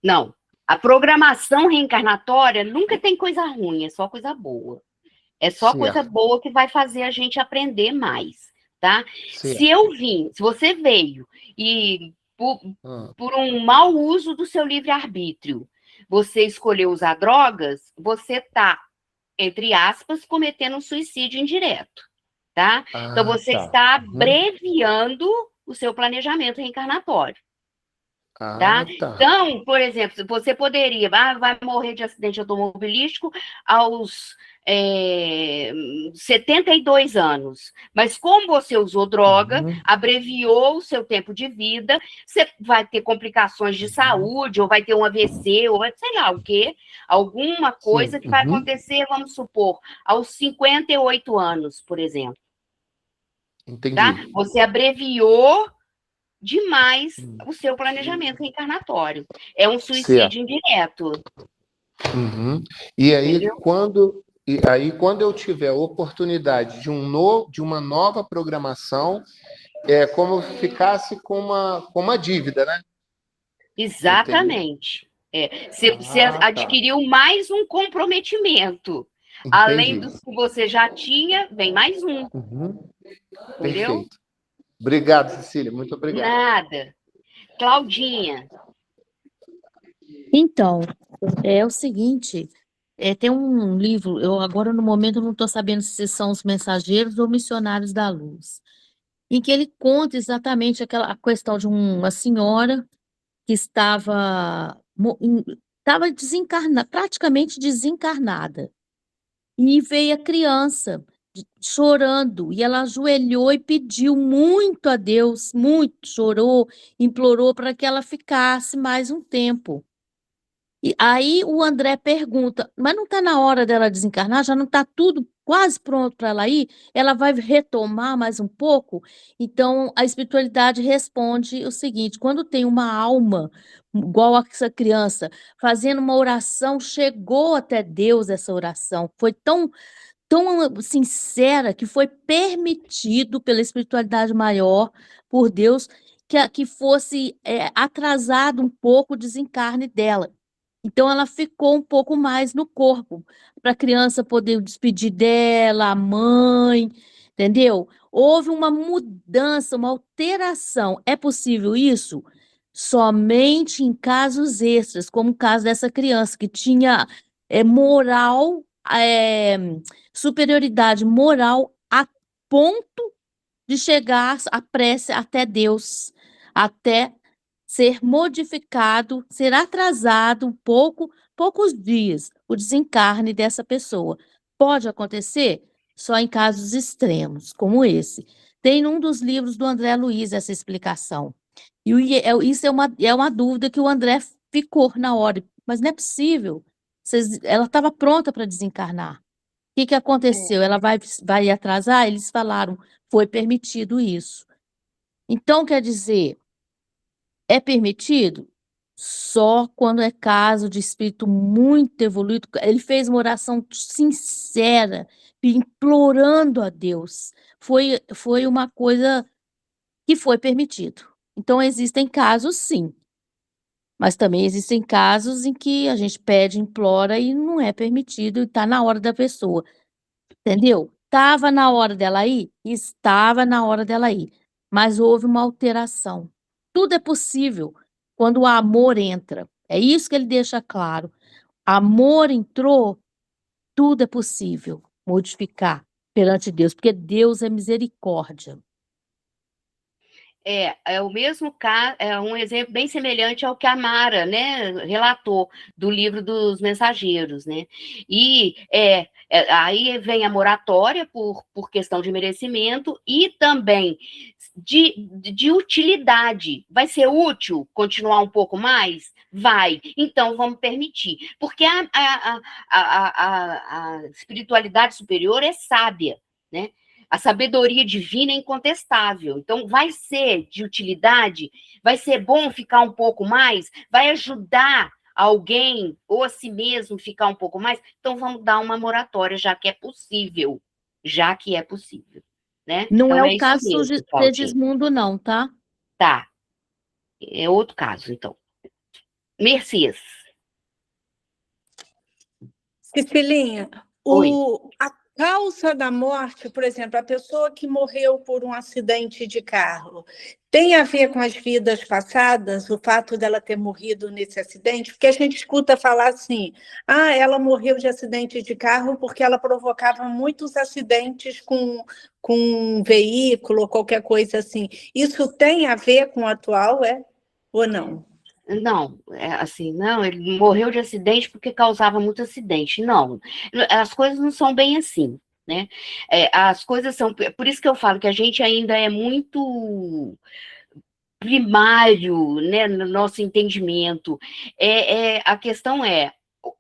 Não. A programação reencarnatória nunca tem coisa ruim, é só coisa boa. É só coisa boa que vai fazer a gente aprender mais, tá? Se você veio e por um mau uso do seu livre-arbítrio, você escolheu usar drogas, você está, entre aspas, cometendo um suicídio indireto, tá? Então, você Tá. está Uhum. abreviando o seu planejamento reencarnatório. Tá? Tá. Então, por exemplo, você poderia, vai morrer de acidente automobilístico aos 72 anos, mas como você usou droga, Uhum. abreviou o seu tempo de vida, você vai ter complicações de saúde, ou vai ter um AVC, ou sei lá o quê, alguma coisa Sim. que vai Uhum. acontecer, vamos supor, aos 58 anos, por exemplo, tá? Entendi. Você abreviou demais Hum. o seu planejamento reencarnatório. É um Certo. suicídio indireto, Uhum. E aí, entendeu? quando eu tiver a oportunidade de uma nova programação, é como se ficasse com uma dívida, né? Exatamente. Você Tá. adquiriu mais um comprometimento. Além Entendi. dos que você já tinha, vem mais um, Uhum. entendeu? Perfeito. Obrigado, Cecília. Muito obrigado. Nada. Claudinha, Então, é o seguinte, tem um livro, eu agora no momento não estou sabendo se são os Mensageiros ou Missionários da Luz, em que ele conta exatamente a questão de uma senhora que estava praticamente desencarnada, e veio a criança chorando, e ela ajoelhou e pediu muito a Deus, muito, chorou, implorou para que ela ficasse mais um tempo. E aí o André pergunta: mas não está na hora dela desencarnar? Já não está tudo quase pronto para ela ir? Ela vai retomar mais um pouco? Então a espiritualidade responde o seguinte: quando tem uma alma igual a essa criança fazendo uma oração, chegou até Deus essa oração, foi tão sincera que foi permitido pela espiritualidade maior, por Deus, que fosse atrasado um pouco o desencarne dela. Então, ela ficou um pouco mais no corpo, para a criança poder despedir dela, a mãe, entendeu? Houve uma mudança, uma alteração. É possível isso? Somente em casos extras, como o caso dessa criança, que tinha moral, superioridade moral a ponto de chegar a prece até Deus, até ser modificado, ser atrasado um pouco, poucos dias, o desencarne dessa pessoa. Pode acontecer só em casos extremos, como esse. Tem num dos livros do André Luiz essa explicação. Isso é uma dúvida que o André ficou na hora, mas não é possível. Ela estava pronta para desencarnar. O que aconteceu? Ela vai atrasar? Eles falaram, foi permitido isso. Então, quer dizer, é permitido? Só quando é caso de espírito muito evoluído. Ele fez uma oração sincera, implorando a Deus. Foi uma coisa que foi permitido. Então, existem casos, sim. Mas também existem casos em que a gente pede, implora e não é permitido, e está na hora da pessoa. Entendeu? Estava na hora dela ir? Estava na hora dela ir. Mas houve uma alteração. Tudo é possível quando o amor entra. É isso que ele deixa claro. Amor entrou, tudo é possível modificar perante Deus, porque Deus é misericórdia. é o mesmo caso, é um exemplo bem semelhante ao que a Mara, né, relatou do livro dos Mensageiros, né? E aí vem a moratória por questão de merecimento e também de utilidade. Vai ser útil continuar um pouco mais? Vai. Então vamos permitir, porque a espiritualidade superior é sábia, né? A sabedoria divina é incontestável. Então, vai ser de utilidade, vai ser bom ficar um pouco mais, vai ajudar alguém ou a si mesmo ficar um pouco mais. Então, vamos dar uma moratória, já que é possível. Já que é possível. Né? Não Então, é é o isso caso mesmo, do Claudinha. Segismundo, não, tá? Tá. É outro caso, então. Mercedes. Cecilinha, Oi. causa da morte, por exemplo, a pessoa que morreu por um acidente de carro, tem a ver com as vidas passadas, o fato dela ter morrido nesse acidente? Porque a gente escuta falar assim, ela morreu de acidente de carro porque ela provocava muitos acidentes com um veículo ou qualquer coisa assim. Isso tem a ver com o atual, ou não? Não, assim, não, ele morreu de acidente porque causava muito acidente. Não, as coisas não são bem assim, né? As coisas são, por isso que eu falo que a gente ainda é muito primário, né, no nosso entendimento. A questão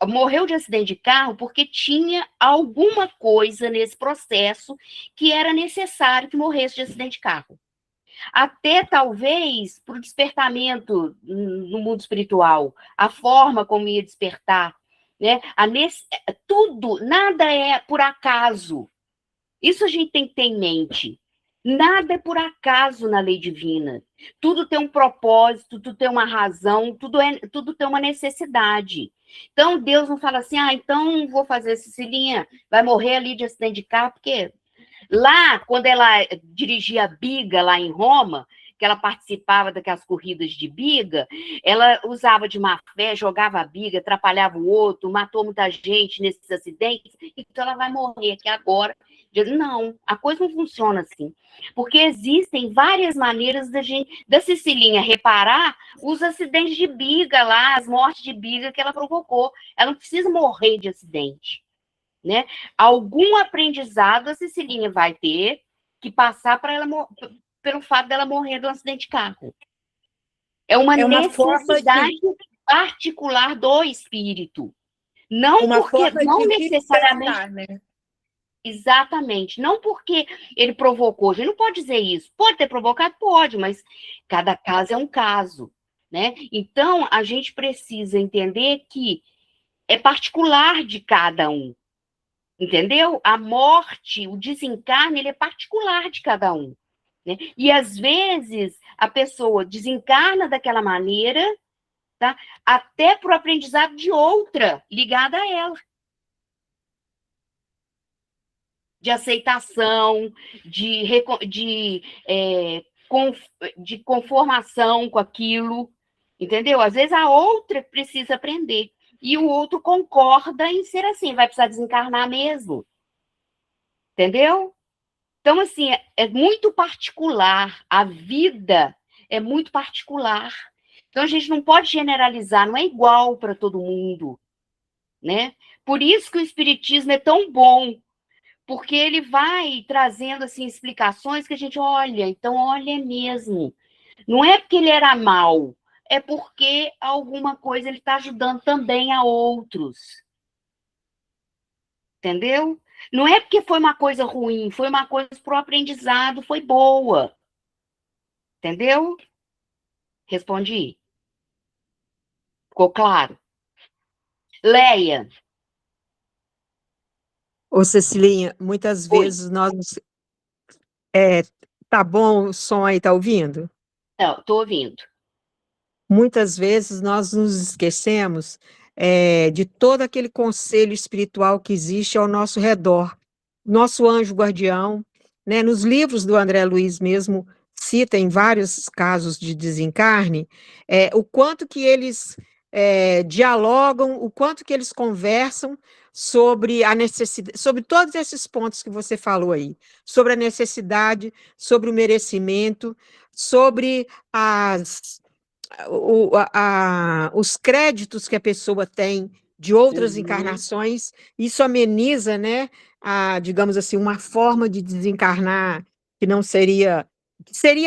morreu de acidente de carro porque tinha alguma coisa nesse processo que era necessário que morresse de acidente de carro. Até talvez para o despertamento no mundo espiritual, a forma como ia despertar, né? Tudo, nada é por acaso. Isso a gente tem que ter em mente. Nada é por acaso na lei divina. Tudo tem um propósito, tudo tem uma razão, tudo tem uma necessidade. Então, Deus não fala assim, então vou fazer Cecilinha, vai morrer ali de acidente de carro, porque lá, quando ela dirigia a biga lá em Roma, que ela participava daquelas corridas de biga, ela usava de má fé, jogava a biga, atrapalhava o outro, matou muita gente nesses acidentes, então ela vai morrer aqui agora. Não, a coisa não funciona assim. Porque existem várias maneiras da Cecilinha reparar os acidentes de biga lá, as mortes de biga que ela provocou. Ela não precisa morrer de acidente. Né? Algum aprendizado a Cecilinha vai ter que passar para ela pelo fato dela morrer de um acidente de carro. É uma necessidade particular do espírito. Não necessariamente. Né? Exatamente. Não porque ele provocou. A gente não pode dizer isso. Pode ter provocado? Pode, mas cada caso é um caso. Né? Então, a gente precisa entender que é particular de cada um. Entendeu? A morte, o desencarne, ele é particular de cada um. Né? E, às vezes, a pessoa desencarna daquela maneira, tá? Até para o aprendizado de outra ligada a ela. De aceitação, de conformação com aquilo. Entendeu? Às vezes, a outra precisa aprender. E o outro concorda em ser assim, vai precisar desencarnar mesmo. Entendeu? Então, assim, é muito particular, a vida é muito particular. Então, a gente não pode generalizar, não é igual para todo mundo, né? Por isso que o Espiritismo é tão bom, porque ele vai trazendo, assim, explicações que a gente olha, então, olha mesmo. Não é porque ele era mau, é porque alguma coisa ele está ajudando também a outros. Entendeu? Não é porque foi uma coisa ruim, foi uma coisa para o aprendizado, foi boa. Entendeu? Respondi. Ficou claro? Leia. Ô, Cecilinha, muitas vezes nós... tá bom o som aí, tá ouvindo? Não, estou ouvindo. Muitas vezes nós nos esquecemos de todo aquele conselho espiritual que existe ao nosso redor. Nosso anjo guardião, né? Nos livros do André Luiz mesmo, cita em vários casos de desencarne, o quanto que eles dialogam, o quanto que eles conversam sobre a necessidade, sobre todos esses pontos que você falou aí, sobre a necessidade, sobre o merecimento, sobre os créditos que a pessoa tem de outras encarnações. Isso ameniza, né, digamos assim, uma forma de desencarnar que não seria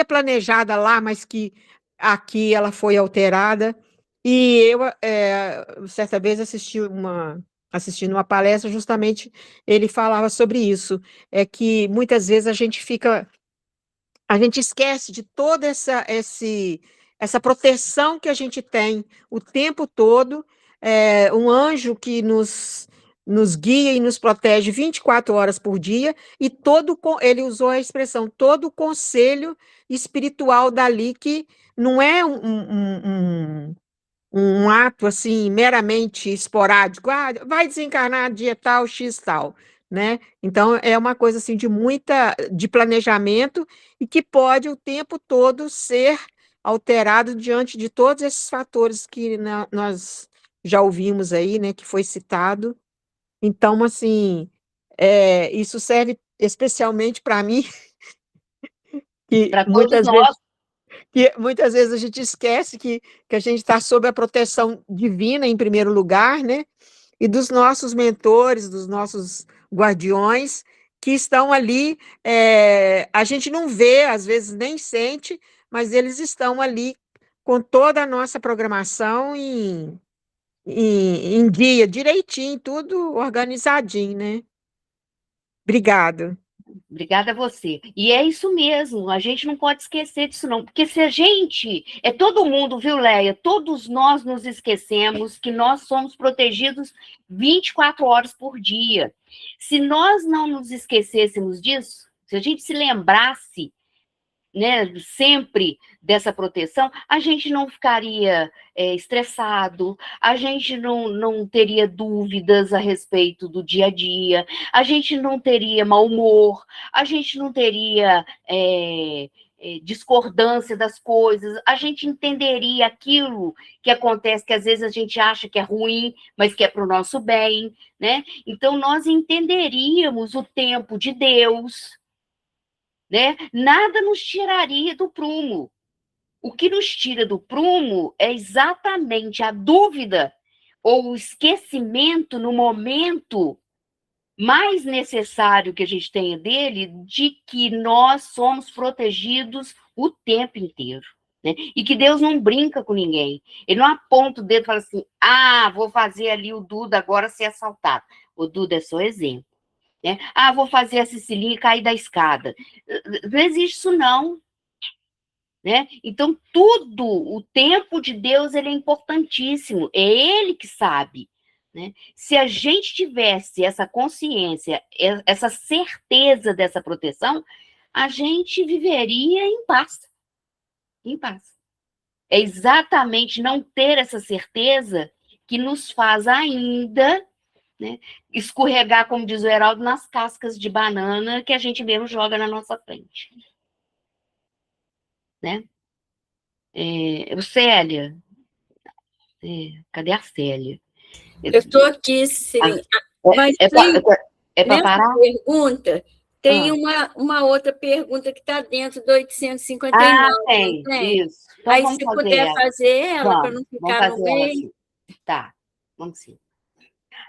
planejada lá, mas que aqui ela foi alterada. E eu, certa vez, assistindo uma palestra, justamente ele falava sobre isso, que muitas vezes a gente esquece de toda essa proteção que a gente tem o tempo todo, um anjo que nos guia e nos protege 24 horas por dia, e ele usou a expressão, todo o conselho espiritual dali, que não é um ato assim meramente esporádico, vai desencarnar dia tal, X tal. né? Então, é uma coisa assim de planejamento e que pode o tempo todo ser alterado diante de todos esses fatores que nós já ouvimos aí, né, que foi citado. Então, assim, isso serve especialmente para mim, que Para todos muitas vezes nós. a gente esquece que a gente está sob a proteção divina em primeiro lugar, né? E dos nossos mentores, dos nossos guardiões, que estão ali, a gente não vê, às vezes nem sente, mas eles estão ali com toda a nossa programação em dia, direitinho, tudo organizadinho, né? Obrigado. Obrigada a você. E é isso mesmo, a gente não pode esquecer disso não, porque se a gente, todo mundo, viu, Leia? Todos nós nos esquecemos que nós somos protegidos 24 horas por dia. Se nós não nos esquecêssemos disso, se a gente se lembrasse, né, sempre dessa proteção, a gente não ficaria estressado, a gente não teria dúvidas a respeito do dia a dia, a gente não teria mau humor, a gente não teria discordância das coisas, a gente entenderia aquilo que acontece, que às vezes a gente acha que é ruim, mas que é para o nosso bem, né? Então, nós entenderíamos o tempo de Deus, né? Nada nos tiraria do prumo. O que nos tira do prumo é exatamente a dúvida ou o esquecimento no momento mais necessário que a gente tenha dele, de que nós somos protegidos o tempo inteiro. Né? E que Deus não brinca com ninguém. Ele não aponta o dedo e fala assim, vou fazer ali o Duda agora ser assaltado. O Duda é só exemplo. Né? Vou fazer a Cecilinha cair da escada. Não existe isso, não. Né? Então, tudo, o tempo de Deus, ele é importantíssimo. É Ele que sabe. Né? Se a gente tivesse essa consciência, essa certeza dessa proteção, a gente viveria em paz. Em paz. É exatamente não ter essa certeza que nos faz ainda, né, escorregar, como diz o Heraldo, nas cascas de banana que a gente mesmo joga na nossa frente. Né? Célia, cadê a Célia? Eu estou aqui, Cecilinha. Mas para parar? Pergunta, tem uma outra pergunta que está dentro do 859. Tem, não tem? Isso. Então, aí, vamos se fazer puder ela. fazer ela, para não ficar no meio. Assim. Tá, vamos sim.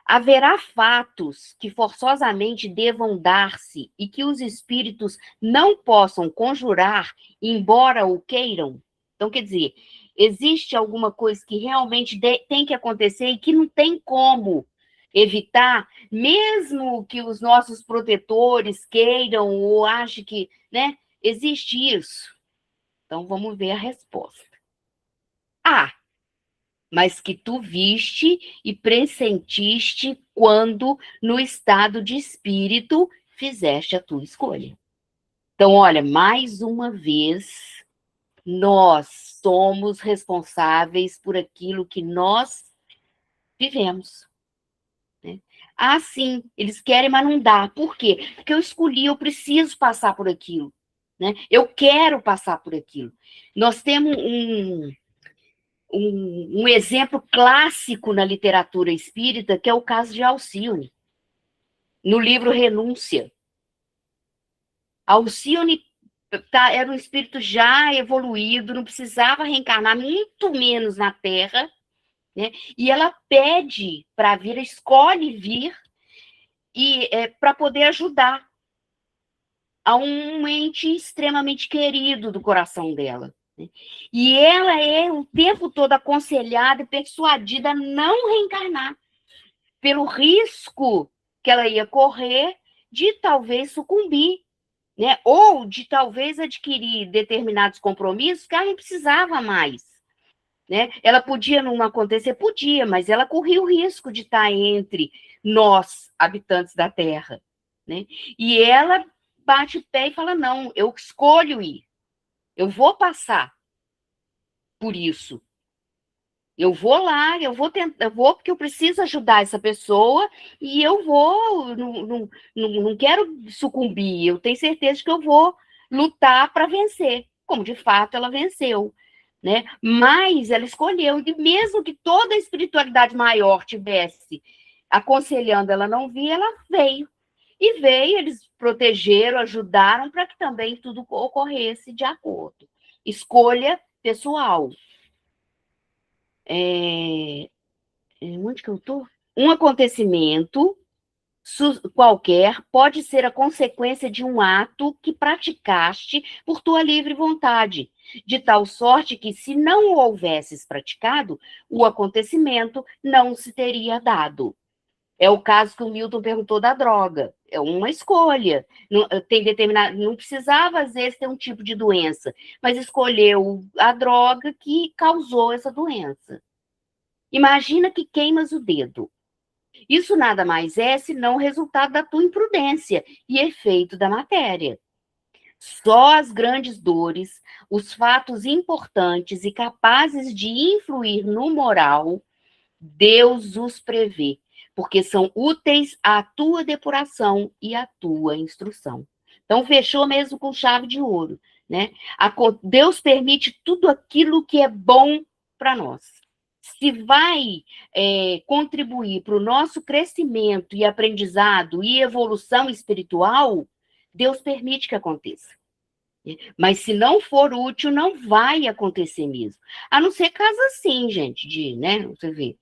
Haverá fatos que forçosamente devam dar-se e que os espíritos não possam conjurar, embora o queiram? Então, quer dizer, existe alguma coisa que realmente tem que acontecer e que não tem como evitar, mesmo que os nossos protetores queiram ou achem que, né? Existe isso? Então, vamos ver a resposta. Mas que tu viste e pressentiste quando, no estado de espírito, fizeste a tua escolha. Então, olha, mais uma vez, nós somos responsáveis por aquilo que nós vivemos. Né? Sim, eles querem, mas não dá. Por quê? Porque eu escolhi, eu preciso passar por aquilo. Né? Eu quero passar por aquilo. Nós temos um exemplo clássico na literatura espírita, que é o caso de Alcione, no livro Renúncia. Alcione era um espírito já evoluído, não precisava reencarnar, muito menos na Terra, né? E ela pede para vir, escolhe vir, e para poder ajudar a um ente extremamente querido do coração dela. E ela é o tempo todo aconselhada e persuadida a não reencarnar, pelo risco que ela ia correr de talvez sucumbir, né? Ou de talvez adquirir determinados compromissos que ela não precisava mais. Né? Ela podia não acontecer? Podia, mas ela corria o risco de estar entre nós, habitantes da Terra. Né? E ela bate o pé e fala, não, eu escolho ir. Eu vou passar por isso. Eu vou lá, eu vou tentar, eu vou porque eu preciso ajudar essa pessoa e eu vou, não quero sucumbir, eu tenho certeza de que eu vou lutar para vencer, como de fato ela venceu, né? Mas ela escolheu, e mesmo que toda a espiritualidade maior tivesse aconselhando ela não vir, ela veio. E veio, eles protegeram, ajudaram para que também tudo ocorresse de acordo. Escolha pessoal. Onde que eu estou? Um acontecimento qualquer pode ser a consequência de um ato que praticaste por tua livre vontade, de tal sorte que, se não o houvesses praticado, o acontecimento não se teria dado. É o caso que o Milton perguntou da droga. É uma escolha. Não, tem determinado, não precisava, às vezes, ter um tipo de doença, mas escolheu a droga que causou essa doença. Imagina que queimas o dedo. Isso nada mais é senão o resultado da tua imprudência e efeito da matéria. Só as grandes dores, os fatos importantes e capazes de influir no moral, Deus os prevê, porque são úteis à tua depuração e à tua instrução. Então, fechou mesmo com chave de ouro, né? Deus permite tudo aquilo que é bom para nós. Se vai contribuir para o nosso crescimento e aprendizado e evolução espiritual, Deus permite que aconteça. Mas se não for útil, não vai acontecer mesmo. A não ser caso assim, gente, né? Você vê,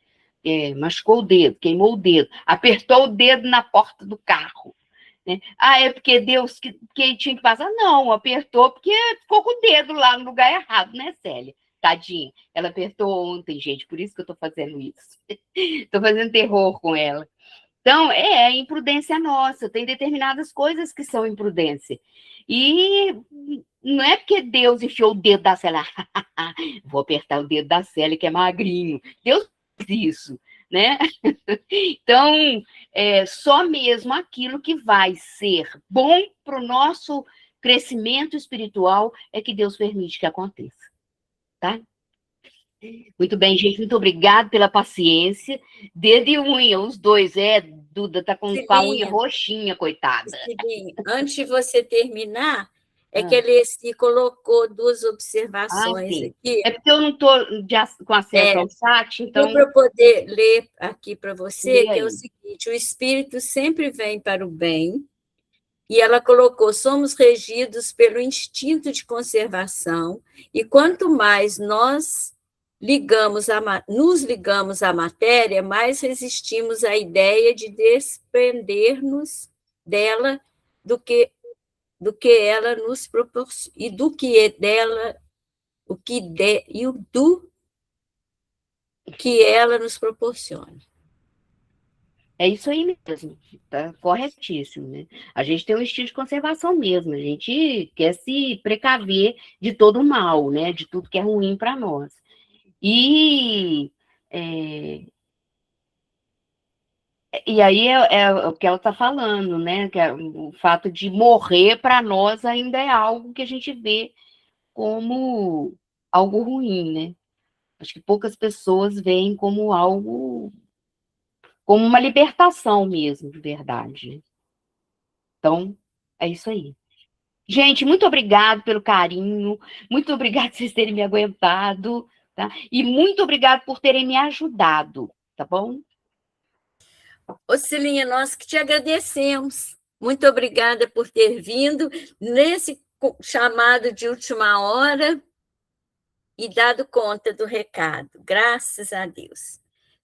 machucou o dedo, queimou o dedo, apertou o dedo na porta do carro. Né? É porque Deus que tinha que passar? Não, apertou porque ficou com o dedo lá no lugar errado, né, Célia? Tadinha. Ela apertou ontem, gente, por isso que eu estou fazendo isso. Estou fazendo terror com ela. Então, imprudência nossa. Tem determinadas coisas que são imprudência. E não é porque Deus enfiou o dedo da Célia. Vou apertar o dedo da Célia, que é magrinho. Deus fez isso, né? Então, só mesmo aquilo que vai ser bom para o nosso crescimento espiritual é que Deus permite que aconteça. Tá? Muito bem, gente, muito obrigada pela paciência. Dedo e unha, os dois, Duda tá com a unha roxinha, coitada. Silinha, antes de você terminar, que a Alessi colocou duas observações aqui. É porque eu não estou com acesso ao chat, então... Para eu poder ler aqui para você, que é o seguinte, o Espírito sempre vem para o bem, e ela colocou, somos regidos pelo instinto de conservação, e quanto mais nos ligamos à matéria, mais resistimos à ideia de desprender-nos dela do que ela nos proporciona, e do que dela, que ela nos proporciona. É isso aí mesmo, tá corretíssimo, né? A gente tem um instinto de conservação mesmo, a gente quer se precaver de todo o mal, né? De tudo que é ruim para nós. E aí é o que ela está falando, né? Que o fato de morrer para nós ainda é algo que a gente vê como algo ruim, né? Acho que poucas pessoas veem como algo, como uma libertação mesmo, de verdade. Então, é isso aí. Gente, muito obrigado pelo carinho, muito obrigado por vocês terem me aguentado, tá? E muito obrigado por terem me ajudado, tá bom? Ô, Cilinha, nós que te agradecemos. Muito obrigada por ter vindo nesse chamado de última hora e dado conta do recado. Graças a Deus.